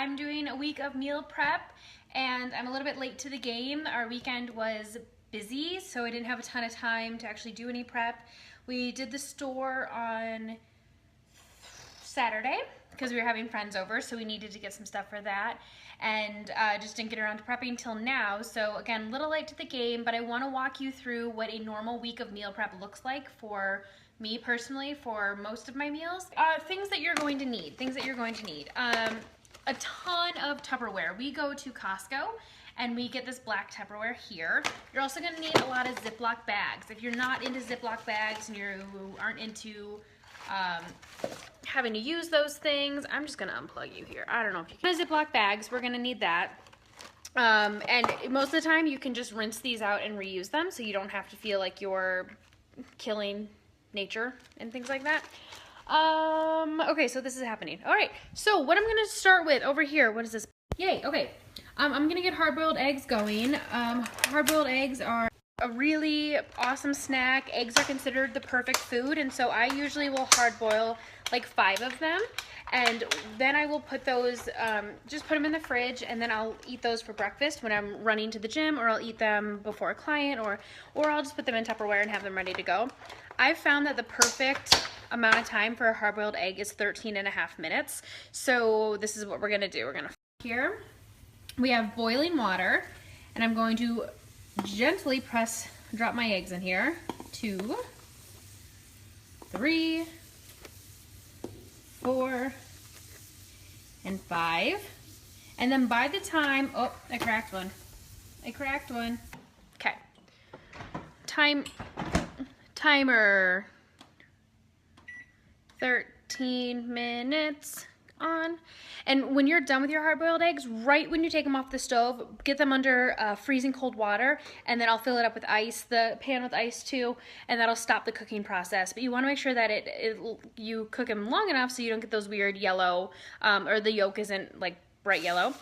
I'm doing a week of meal prep and I'm a little bit late to the game. Our weekend was busy, so I didn't have a ton of time to actually do any prep. We did the store on Saturday because we were having friends over, so we needed to get some stuff for that, and just didn't get around to prepping until now. So again, a little late to the game, but I want to walk you through what a normal week of meal prep looks like for me personally for most of my meals. Things that you're going to need. A ton of Tupperware. We go to Costco and we get this black Tupperware here. You're also gonna need a lot of Ziploc bags. If you're not into Ziploc bags and you aren't into having to use those things, I'm just gonna unplug you here. I don't know if you can. Ziploc bags, we're gonna need that. And most of the time you can just rinse these out and reuse them, so you don't have to feel like you're killing nature and things like that. Okay, so this is happening. All right, so what I'm gonna start with over here, what is this? Yay, okay. I'm gonna get hard-boiled eggs going. Hard-boiled eggs are a really awesome snack. Eggs are considered the perfect food, and so I usually will hard-boil like 5 of them, and then I will put those, just put them in the fridge, and then I'll eat those for breakfast when I'm running to the gym, or I'll eat them before a client, or I'll just put them in Tupperware and have them ready to go. I've found that the perfect amount of time for a hard-boiled egg is 13.5 minutes. So this is what we're gonna do. We're gonna, here we have boiling water, and I'm going to gently drop my eggs in here. 2, 3, 4, and 5. And then by the time, oh, I cracked one. Okay. Timer. 13 minutes on. And when you're done with your hard-boiled eggs, right when you take them off the stove, get them under freezing cold water, and then I'll fill it up with ice, the pan with ice too, and that'll stop the cooking process. But you want to make sure that you cook them long enough so you don't get those weird yellow, or the yolk isn't like bright yellow.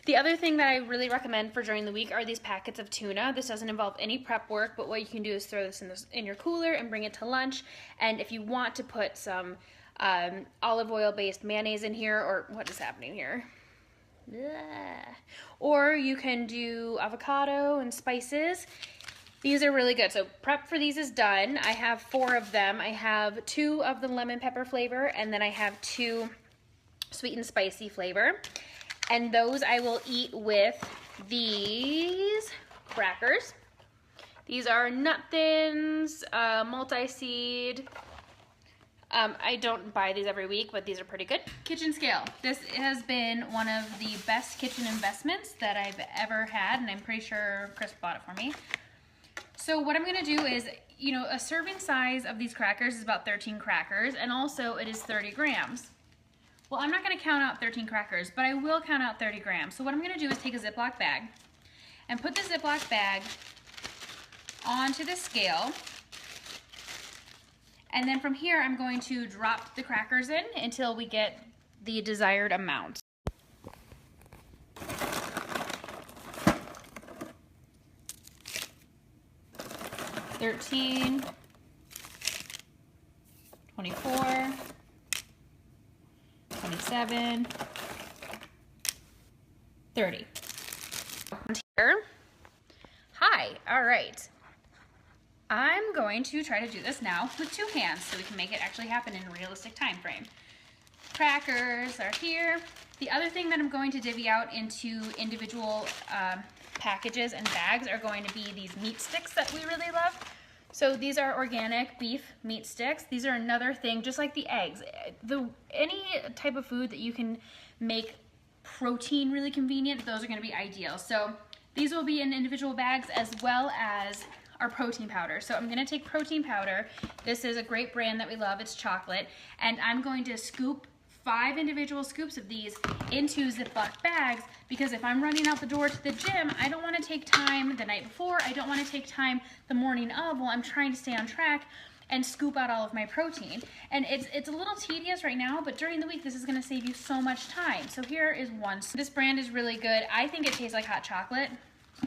The other thing that I really recommend for during the week are these packets of tuna. This doesn't involve any prep work, but what you can do is throw this in your cooler and bring it to lunch. And if you want to put some olive oil based mayonnaise in here, or what is happening here? Or you can do avocado and spices. These are really good. So prep for these is done. I have 4 of them. I have 2 of the lemon pepper flavor, and then I have 2 sweet and spicy flavor. And those I will eat with these crackers. These are Nut Thins, multi-seed. I don't buy these every week, but these are pretty good. Kitchen scale. This has been one of the best kitchen investments that I've ever had, and I'm pretty sure Chris bought it for me. So what I'm gonna do is, you know, a serving size of these crackers is about 13 crackers, and also it is 30 grams. Well, I'm not gonna count out 13 crackers, but I will count out 30 grams. So what I'm gonna do is take a Ziploc bag and put the Ziploc bag onto the scale. And then from here, I'm going to drop the crackers in until we get the desired amount. $13, $24, $27, $30. Here. Hi, all right. I'm going to try to do this now with 2 hands so we can make it actually happen in a realistic time frame. Crackers are here. The other thing that I'm going to divvy out into individual packages and bags are going to be these meat sticks that we really love. So these are organic beef meat sticks. These are another thing, just like the eggs. Any type of food that you can make protein really convenient, those are gonna be ideal. So these will be in individual bags as well as our protein powder. So I'm gonna take protein powder. This is a great brand that we love, it's chocolate. And I'm going to scoop 5 individual scoops of these into Ziploc bags, because if I'm running out the door to the gym, I don't want to take time the night before, I don't want to take time the morning of while I'm trying to stay on track and scoop out all of my protein. And it's a little tedious right now, but during the week this is going to save you so much time. So here is one. This brand is really good. I think it tastes like hot chocolate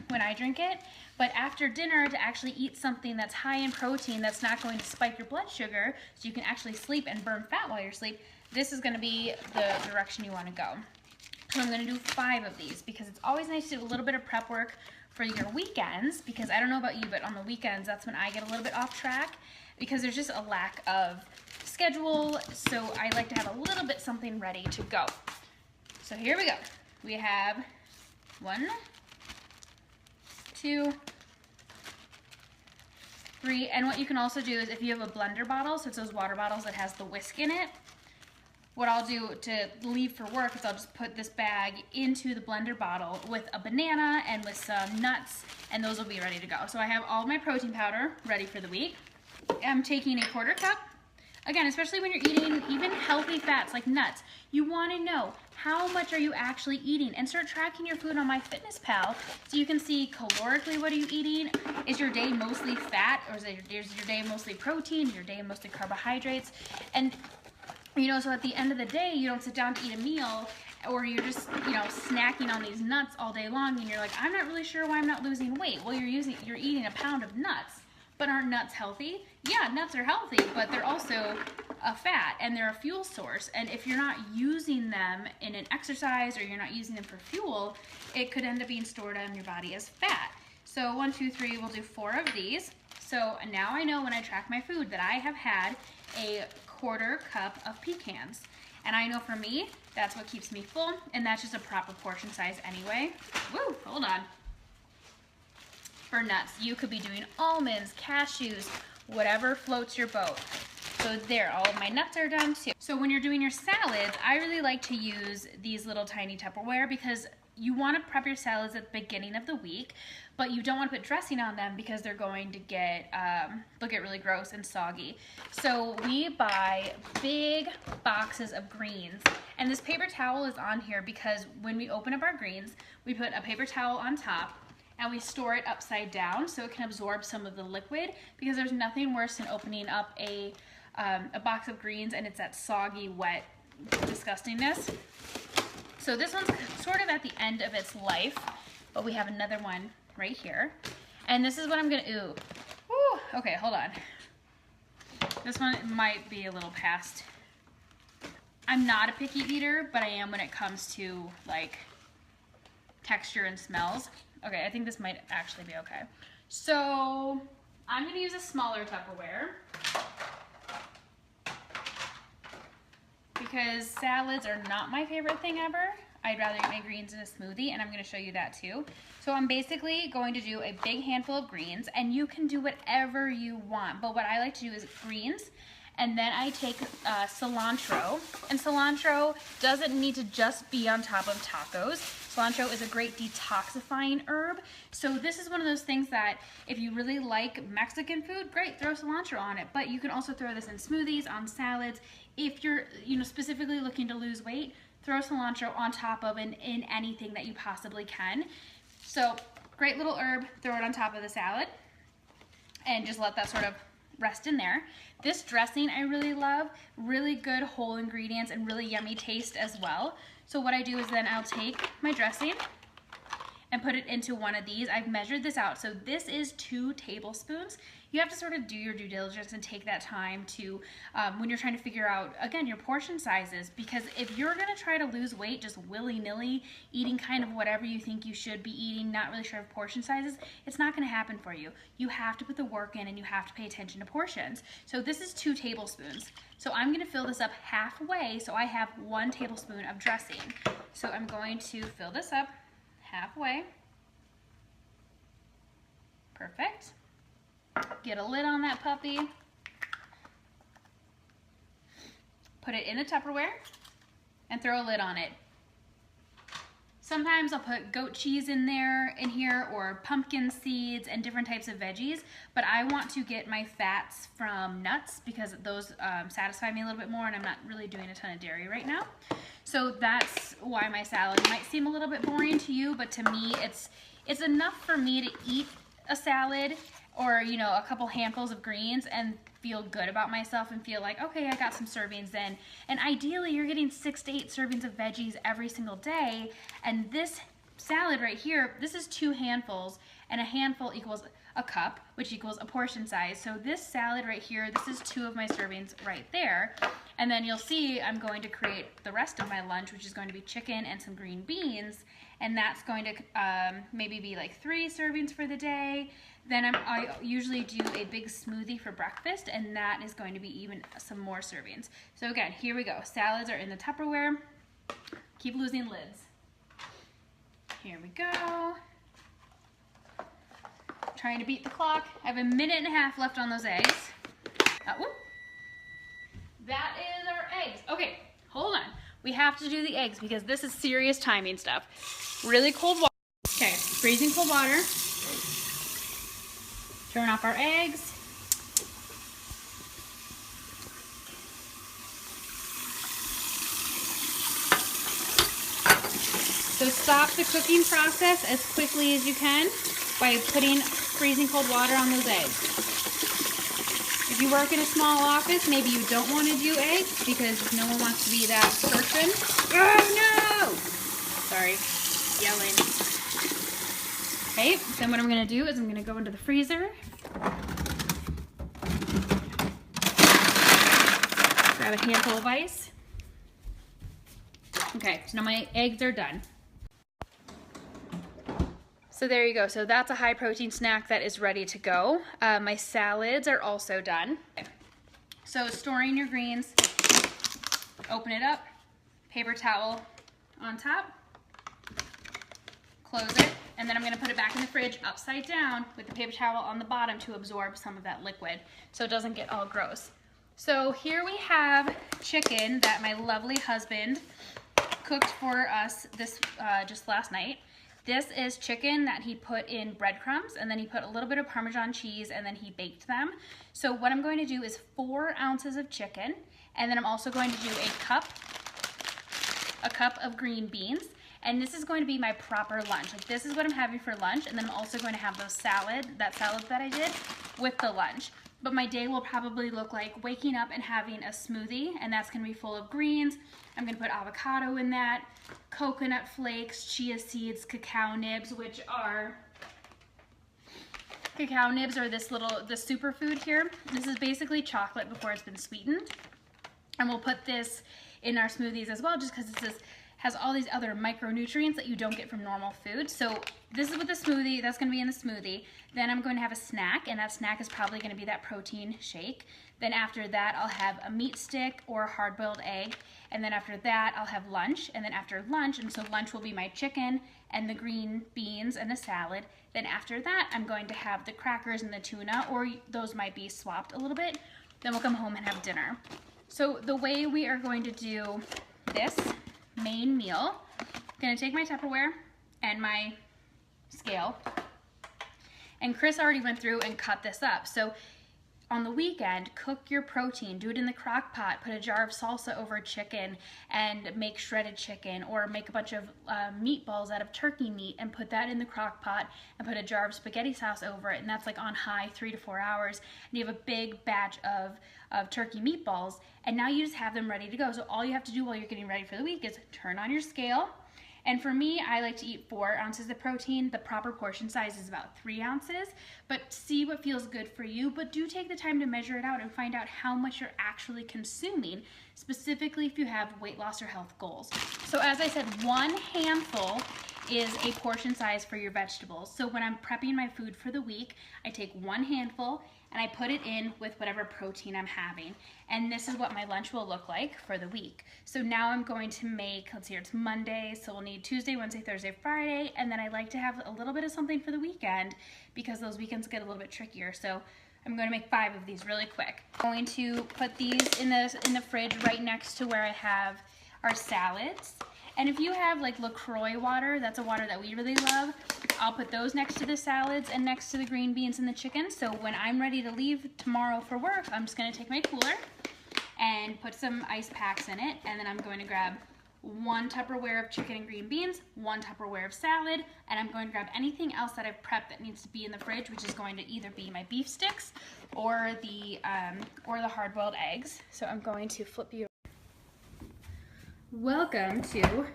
when I drink it, but after dinner, to actually eat something that's high in protein that's not going to spike your blood sugar so you can actually sleep and burn fat while you're asleep, this is going to be the direction you want to go. So I'm gonna do 5 of these because it's always nice to do a little bit of prep work for your weekends, because I don't know about you, but on the weekends, that's when I get a little bit off track because there's just a lack of schedule. So I like to have a little bit something ready to go. So here we go. We have 1, 2, 3, and what you can also do is if you have a blender bottle, so it's those water bottles that has the whisk in it, what I'll do to leave for work is I'll just put this bag into the blender bottle with a banana and with some nuts, and those will be ready to go. So I have all my protein powder ready for the week. I'm taking a 1/4 cup. Again, especially when you're eating even healthy fats like nuts, you want to know how much are you actually eating, and start tracking your food on MyFitnessPal so you can see calorically what are you eating. Is your day mostly fat, or is your day mostly protein? Is your day mostly carbohydrates? And you know, so at the end of the day, you don't sit down to eat a meal, or you're just, you know, snacking on these nuts all day long, and you're like, I'm not really sure why I'm not losing weight. Well, you're eating a pound of nuts, but aren't nuts healthy? Yeah, nuts are healthy, but they're also a fat, and they're a fuel source. And if you're not using them in an exercise, or you're not using them for fuel, it could end up being stored in your body as fat. So 1, 2, 3, we'll do 4 of these. So now I know when I track my food that I have had a 1/4 cup of pecans. And I know for me, that's what keeps me full, and that's just a proper portion size anyway. Woo, hold on. For nuts, you could be doing almonds, cashews, whatever floats your boat. So there, all of my nuts are done too. So when you're doing your salads, I really like to use these little tiny Tupperware because you want to prep your salads at the beginning of the week, but you don't want to put dressing on them because they're going to get, they'll get really gross and soggy. So we buy big boxes of greens, and this paper towel is on here because when we open up our greens, we put a paper towel on top and we store it upside down so it can absorb some of the liquid, because there's nothing worse than opening up a box of greens and it's that soggy, wet disgustingness. So this one's sort of at the end of its life, but we have another one right here. And this is what I'm gonna, ooh, okay, hold on. This one might be a little past. I'm not a picky eater, but I am when it comes to like texture and smells. Okay, I think this might actually be okay. So I'm gonna use a smaller Tupperware because salads are not my favorite thing ever. I'd rather eat my greens in a smoothie, and I'm gonna show you that too. So I'm basically going to do a big handful of greens, and you can do whatever you want, but what I like to do is greens, and then I take cilantro, and cilantro doesn't need to just be on top of tacos. Cilantro is a great detoxifying herb, so this is one of those things that if you really like Mexican food, great, throw cilantro on it, but you can also throw this in smoothies, on salads. If you're, you know, specifically looking to lose weight, throw cilantro on top of in anything that you possibly can. So great little herb, throw it on top of the salad and just let that sort of rest in there. This dressing I really love, really good whole ingredients and really yummy taste as well. So what I do is then I'll take my dressing and put it into one of these. I've measured this out. So this is 2 tablespoons. You have to sort of do your due diligence and take that time to, when you're trying to figure out, again, your portion sizes, because if you're gonna try to lose weight just willy-nilly, eating kind of whatever you think you should be eating, not really sure of portion sizes, it's not gonna happen for you. You have to put the work in and you have to pay attention to portions. So this is 2 tablespoons. So I'm gonna fill this up halfway, so I have 1 tablespoon of dressing. So I'm going to fill this up halfway. Perfect. Get a lid on that puppy. Put it in a Tupperware and throw a lid on it. Sometimes I'll put goat cheese in here, or pumpkin seeds and different types of veggies, but I want to get my fats from nuts because those satisfy me a little bit more, and I'm not really doing a ton of dairy right now. So that's why my salad might seem a little bit boring to you, but to me it's enough for me to eat a salad or, you know, a couple handfuls of greens and feel good about myself and feel like, okay, I got some servings in. And ideally you're getting 6 to 8 servings of veggies every single day. And this salad right here, this is 2 handfuls, and a handful equals a cup, which equals a portion size. So this salad right here, this is 2 of my servings right there. And then you'll see I'm going to create the rest of my lunch, which is going to be chicken and some green beans. And that's going to maybe be like 3 servings for the day. Then I usually do a big smoothie for breakfast, and that is going to be even some more servings. So again, here we go. Salads are in the Tupperware. Keep losing lids. Here we go. Trying to beat the clock. I have a minute and a half left on those eggs. Whoop. That is our eggs. Okay, hold on. We have to do the eggs because this is serious timing stuff. Really cold water. Okay, freezing cold water. Turn off our eggs. So stop the cooking process as quickly as you can by putting freezing cold water on those eggs. If you work in a small office, maybe you don't want to do eggs because no one wants to be that person. Oh no! Sorry, yelling. Okay, then what I'm gonna do is I'm gonna go into the freezer. Grab a handful of ice. Okay, so now my eggs are done. So there you go. So that's a high protein snack that is ready to go. My salads are also done. Okay. So storing your greens, open it up, paper towel on top, close it, and then I'm gonna put it back in the fridge upside down with the paper towel on the bottom to absorb some of that liquid so it doesn't get all gross. So here we have chicken that my lovely husband cooked for us this just last night. This is chicken that he put in breadcrumbs, and then he put a little bit of Parmesan cheese, and then he baked them. So what I'm going to do is 4 ounces of chicken, and then I'm also going to do a cup of green beans. And this is going to be my proper lunch. Like, this is what I'm having for lunch, and then I'm also going to have that salad that I did with the lunch. But my day will probably look like waking up and having a smoothie, and that's gonna be full of greens. I'm gonna put avocado in that, coconut flakes, chia seeds, cacao nibs, which are, cacao nibs are the superfood here. This is basically chocolate before it's been sweetened. And we'll put this in our smoothies as well, just because it has all these other micronutrients that you don't get from normal food. So this is with the smoothie, that's gonna be in the smoothie. Then I'm going to have a snack, and that snack is probably gonna be that protein shake. Then after that, I'll have a meat stick or a hard-boiled egg. And then after that, I'll have lunch. And then after lunch, and so lunch will be my chicken and the green beans and the salad. Then after that, I'm going to have the crackers and the tuna, or those might be swapped a little bit. Then we'll come home and have dinner. So the way we are going to do this main meal, I'm gonna take my Tupperware and my scale, and Chris already went through and cut this up. So on the weekend, cook your protein, do it in the crock pot, put a jar of salsa over chicken and make shredded chicken, or make a bunch of meatballs out of turkey meat and put that in the crock pot and put a jar of spaghetti sauce over it, and that's like on high 3 to 4 hours, and you have a big batch of turkey meatballs, and now you just have them ready to go. So all you have to do while you're getting ready for the week is turn on your scale. And for me, I like to eat 4 ounces of protein. The proper portion size is about 3 ounces, but see what feels good for you. But do take the time to measure it out and find out how much you're actually consuming, specifically if you have weight loss or health goals. So as I said, 1 handful is a portion size for your vegetables. So when I'm prepping my food for the week, I take 1 handful and I put it in with whatever protein I'm having. And this is what my lunch will look like for the week. So now I'm going to make, let's see, it's Monday, so we'll need Tuesday, Wednesday, Thursday, Friday, and then I like to have a little bit of something for the weekend because those weekends get a little bit trickier. So I'm going to make 5 of these really quick. I'm going to put these in the fridge right next to where I have our salads. And if you have like LaCroix water, that's a water that we really love, I'll put those next to the salads and next to the green beans and the chicken. So when I'm ready to leave tomorrow for work, I'm just gonna take my cooler and put some ice packs in it. And then I'm going to grab 1 Tupperware of chicken and green beans, 1 Tupperware of salad, and I'm going to grab anything else that I've prepped that needs to be in the fridge, which is going to either be my beef sticks or the hard-boiled eggs. So I'm going to flip you. Welcome to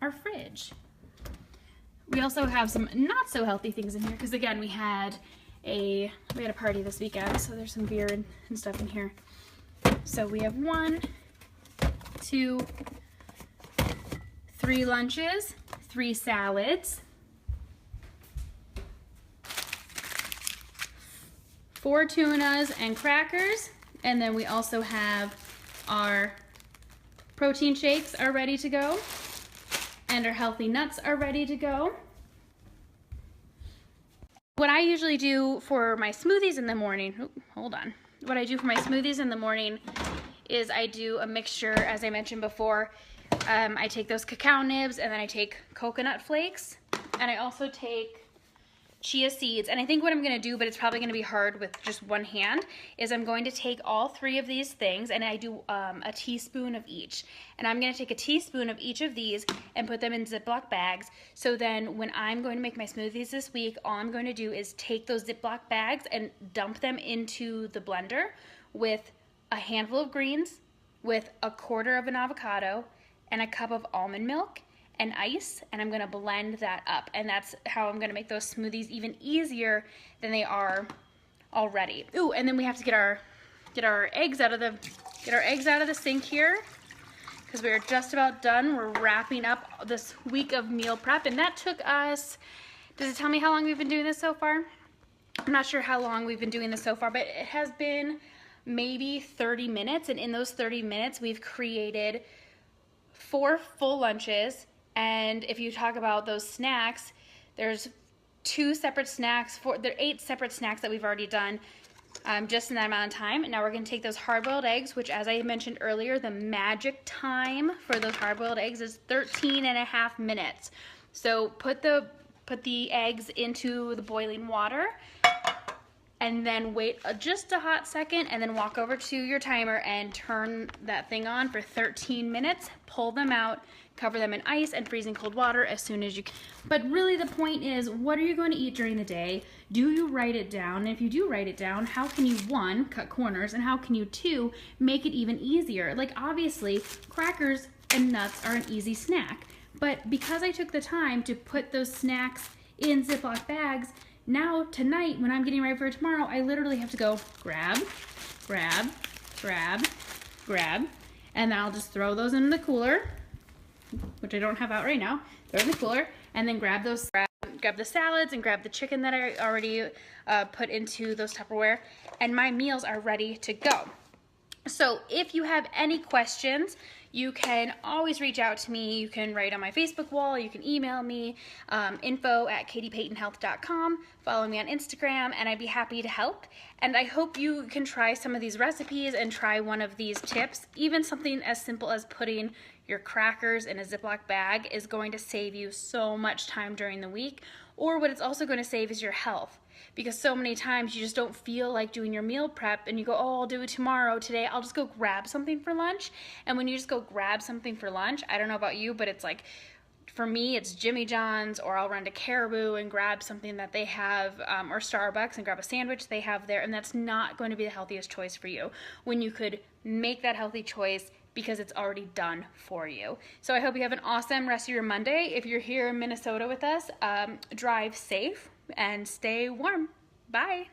our fridge. We also have some not so healthy things in here because again we had a party this weekend, so there's some beer and stuff in here. So we have 1, 2, 3 lunches, 3 salads, 4 tunas and crackers, and then we also have our protein shakes are ready to go, and our healthy nuts are ready to go. What I usually do for my smoothies in the morning, What I do for my smoothies in the morning is I do a mixture, as I mentioned before. I take those cacao nibs, and then I take coconut flakes, and I also take chia seeds. And I think what I'm going to do, but it's probably going to be hard with just one hand, is I'm going to take all 3 of these things, and I do a teaspoon of each. And I'm going to take a teaspoon of each of these and put them in Ziploc bags. So then when I'm going to make my smoothies this week, all I'm going to do is take those Ziploc bags and dump them into the blender with a handful of greens, with a quarter of an avocado, and a cup of almond milk, and ice, and I'm gonna blend that up, and that's how I'm gonna make those smoothies even easier than they are already. Ooh, and then we have to get our eggs out of the sink here, because we're just about done. We're wrapping up this week of meal prep, and that took us, does it tell me how long we've been doing this so far? I'm not sure how long we've been doing this so far, but it has been maybe 30 minutes, and in those 30 minutes, we've created 4 full lunches. And if you talk about those snacks, there's 2 separate snacks, there are 8 separate snacks that we've already done just in that amount of time. And now we're going to take those hard-boiled eggs, which, as I mentioned earlier, the magic time for those hard-boiled eggs is 13.5 minutes. So put the eggs into the boiling water, and then wait just a hot second, and then walk over to your timer and turn that thing on for 13 minutes. Pull them out, cover them in ice and freezing cold water as soon as you can. But really the point is, what are you going to eat during the day? Do you write it down? And if you do write it down, how can you, 1, cut corners, and how can you, 2, make it even easier? Like, obviously, crackers and nuts are an easy snack. But because I took the time to put those snacks in Ziploc bags, now tonight when I'm getting ready for tomorrow, I literally have to go grab, grab, grab, grab, and then I'll just throw those in the cooler, which I don't have out right now, throw in the cooler, and then grab the salads and grab the chicken that I already put into those Tupperware, and my meals are ready to go. So if you have any questions, you can always reach out to me. You can write on my Facebook wall, you can email me, info@katiepaytonhealth.com, follow me on Instagram, and I'd be happy to help. And I hope you can try some of these recipes and try one of these tips. Even something as simple as putting your crackers in a Ziploc bag is going to save you so much time during the week. Or what it's also going to save is your health. Because so many times you just don't feel like doing your meal prep, and you go, oh, I'll do it tomorrow. Today I'll just go grab something for lunch. And when you just go grab something for lunch, I don't know about you, but it's like, for me, it's Jimmy John's, or I'll run to Caribou and grab something that they have, or Starbucks and grab a sandwich they have there, and that's not going to be the healthiest choice for you when you could make that healthy choice because it's already done for you. So I hope you have an awesome rest of your Monday. If you're here in Minnesota with us, drive safe and stay warm. Bye.